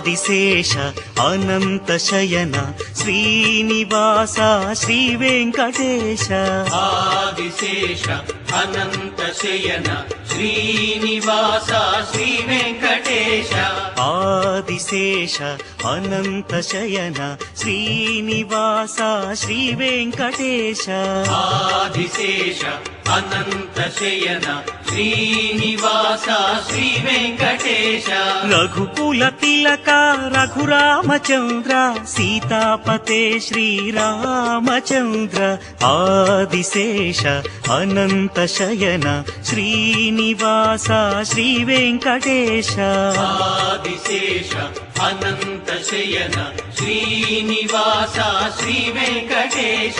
ఆదిశేష అనంత శయన శ్రీనివాస శ్రీ వెంకటేశ ఆదిశేష అనంత శయన శ్రీనివాస శ్రీ వెంకటేశ ఆదిశేష అనంత శయన శ్రీనివాస శ్రీ వెంకటేశ ఆదిశేష అనంత శయన శ్రీనివాస శ్రీ వెంకటేశ రఘుకుల తిలక రఘురామచంద్ర సీతాపతే శ్రీరామచంద్ర ఆదిశేష అనంత శయన శ్రీనివాస శ్రీ వెంకటేశ ఆదిశేష అనంత శయన శ్రీనివాస శ్రీ వెంకటేశ